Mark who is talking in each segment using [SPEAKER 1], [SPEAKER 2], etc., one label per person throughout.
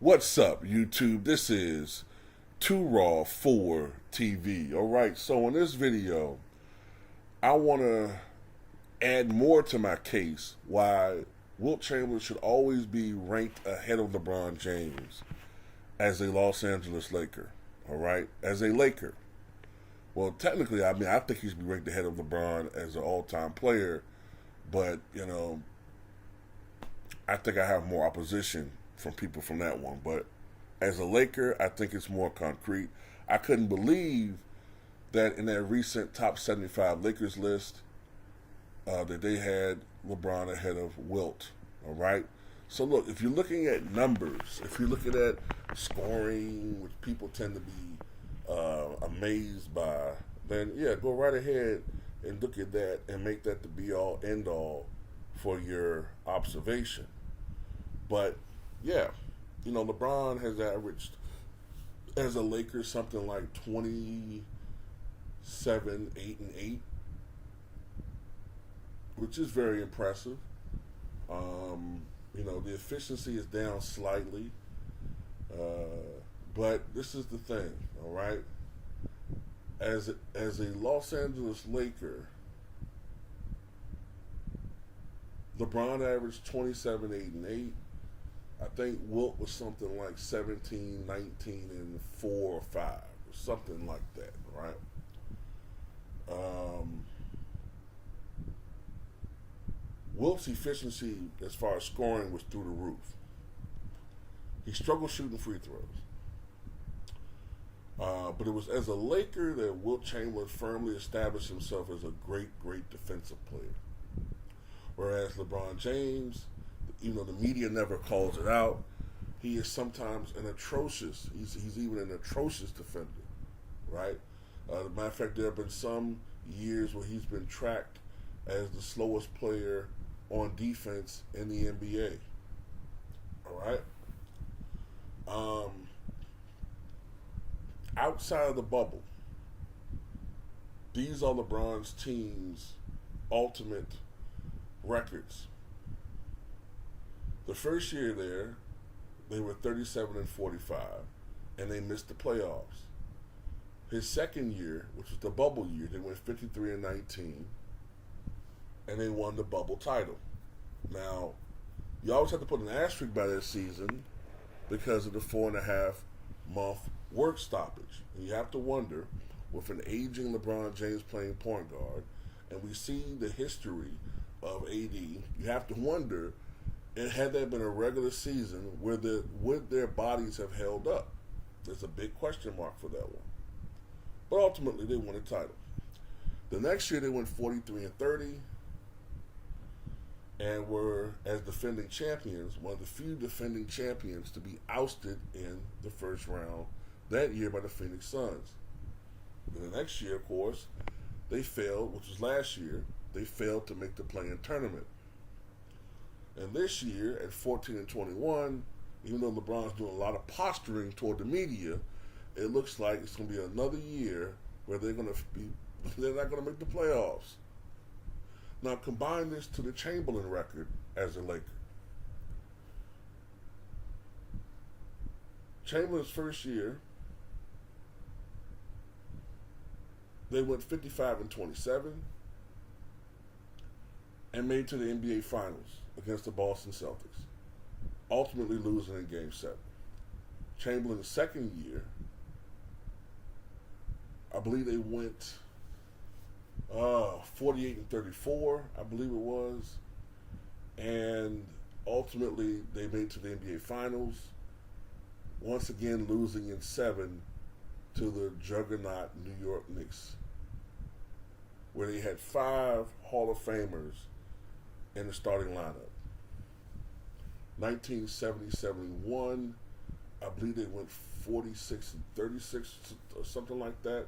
[SPEAKER 1] What's up, YouTube? This is Too Raw for TV. Alright, so in this video, I want to add more to my case why Wilt Chamberlain should always be ranked ahead of LeBron James as a Los Angeles Laker. Alright, as a Laker. Well, technically, I think he should be ranked ahead of LeBron as an all-time player, but, I think I have more opposition from people from that one. But as a Laker, I think it's more concrete. I couldn't believe that in that recent top 75 Lakers list that they had LeBron ahead of Wilt. All right. So look, if you're looking at numbers, if you're looking at scoring, which people tend to be amazed by, then yeah, go right ahead and look at that and make that the be all end all for your observation. But yeah, LeBron has averaged as a Laker something like 27, 8, and 8, which is very impressive. The efficiency is down slightly, but this is the thing, all right? As a Los Angeles Laker, LeBron averaged 27, 8, and 8. I think Wilt was something like 17, 19, and 4 or 5, or something like that, right? Wilt's efficiency as far as scoring was through the roof. He struggled shooting free throws. But it was as a Laker that Wilt Chamberlain firmly established himself as a great, great defensive player. Whereas LeBron James, the media never calls it out, he is sometimes he's even an atrocious defender, right? As a matter of fact, there have been some years where he's been tracked as the slowest player on defense in the NBA, all right? Outside of the bubble, these are LeBron's team's ultimate records. The first year there, they were 37 and 45, and they missed the playoffs. His second year, which was the bubble year, they went 53 and 19, and they won the bubble title. Now, you always have to put an asterisk by that season because of the 4.5-month work stoppage. And you have to wonder, with an aging LeBron James playing point guard, and we see the history of AD, you have to wonder, and had that been a regular season, would their bodies have held up? There's a big question mark for that one. But ultimately, they won a title. The next year, they went 43 and 30, and were, as defending champions, one of the few defending champions to be ousted in the first round that year by the Phoenix Suns. And the next year, of course, they failed, which was last year, they failed to make the play-in tournament. And this year, at 14 and 21, even though LeBron's doing a lot of posturing toward the media, it looks like it's going to be another year where they're not going to make the playoffs. Now, combine this to the Chamberlain record as a Laker. Chamberlain's first year, they went 55 and 27 and made it to the NBA Finals against the Boston Celtics, ultimately losing in Game 7. Chamberlain's second year, I believe they went 48 and 34, I believe it was, and ultimately they made it to the NBA Finals, once again losing in 7 to the juggernaut New York Knicks, where they had 5 Hall of Famers in the starting lineup. 1970-71, I believe they went 46 and 36 or something like that,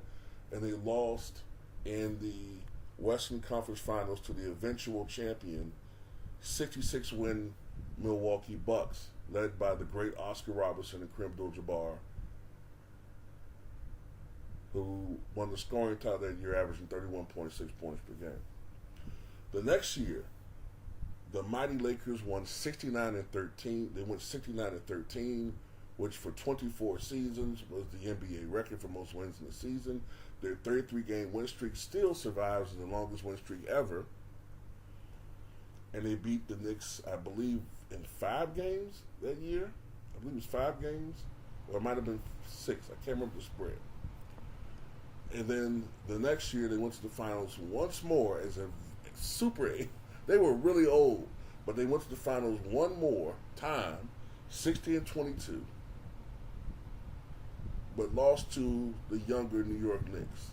[SPEAKER 1] and they lost in the Western Conference Finals to the eventual champion, 66-win Milwaukee Bucks, led by the great Oscar Robertson and Kareem Abdul-Jabbar, who won the scoring title that year, averaging 31.6 points per game. The next year, the mighty Lakers won 69 and 13. They went 69 and 13 which for 24 seasons was the NBA record for most wins in the season. Their 33-game win streak still survives as the longest win streak ever. And they beat the Knicks, I believe, in 5 games that year. I believe it was 5 games, or it might have been 6. I can't remember the spread. And then the next year, they went to the finals once more as a super. They were really old, but they went to the finals one more time, 60-22, but lost to the younger New York Knicks.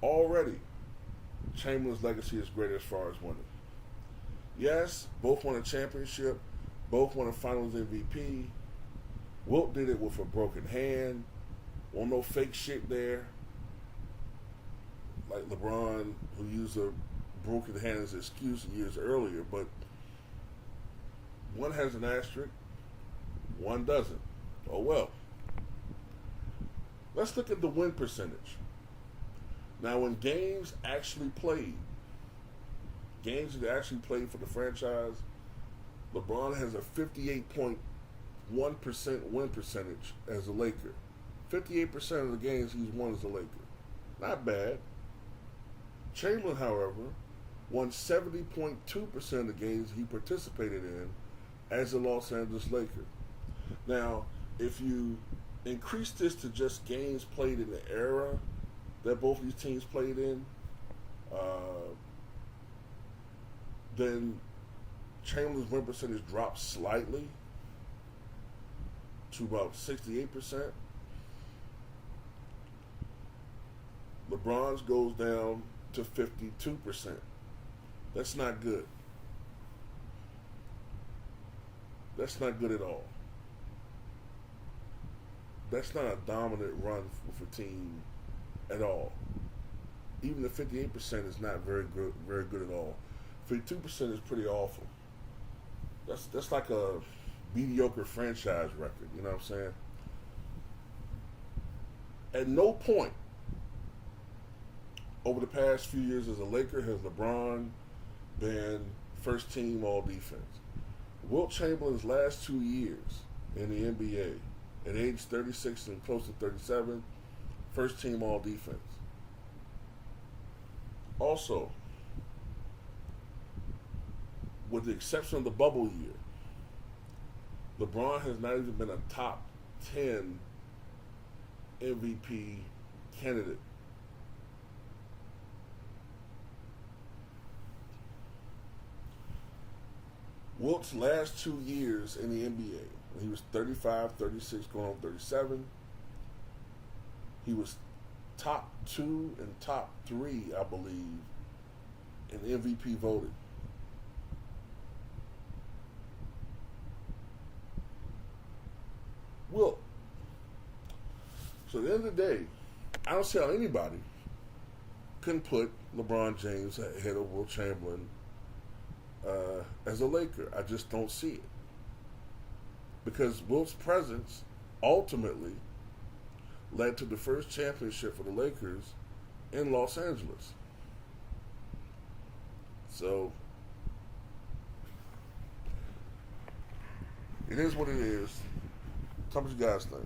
[SPEAKER 1] Already, Chamberlain's legacy is great as far as winning. Yes, both won a championship, both won a Finals MVP. Wilt did it with a broken hand. Won't no fake shit there. Like LeBron, who used a broken hand as an excuse years earlier, but one has an asterisk, one doesn't. Oh well. Let's look at the win percentage. Now, when games that actually played for the franchise, LeBron has a 58.1% win percentage as a Laker. 58% of the games he's won as a Laker. Not bad. Chamberlain, however, won 70.2% of the games he participated in as a Los Angeles Laker. Now, if you increase this to just games played in the era that both these teams played in, then Chamberlain's win percentage drops slightly to about 68%. LeBron's goes down to 52%. That's not good. That's not good at all. That's not a dominant run for a team at all. Even the 58% is not very good at all. 52% is pretty awful. That's like a mediocre franchise record, you know what I'm saying? At no point over the past few years as a Laker has LeBron been first team all defense. Wilt Chamberlain's last 2 years in the NBA, at age 36 and close to 37, first team all defense. Also, with the exception of the bubble year, LeBron has not even been a top 10 MVP candidate. Wilt's last 2 years in the NBA, when he was 35, 36, going on 37, he was top 2 and top 3, I believe, in MVP voting. Wilt. So at the end of the day, I don't see how anybody can put LeBron James ahead of Wilt Chamberlain as a Laker. I just don't see it. Because Wilt's presence ultimately led to the first championship for the Lakers in Los Angeles. So, it is what it is. Tell me what you guys think.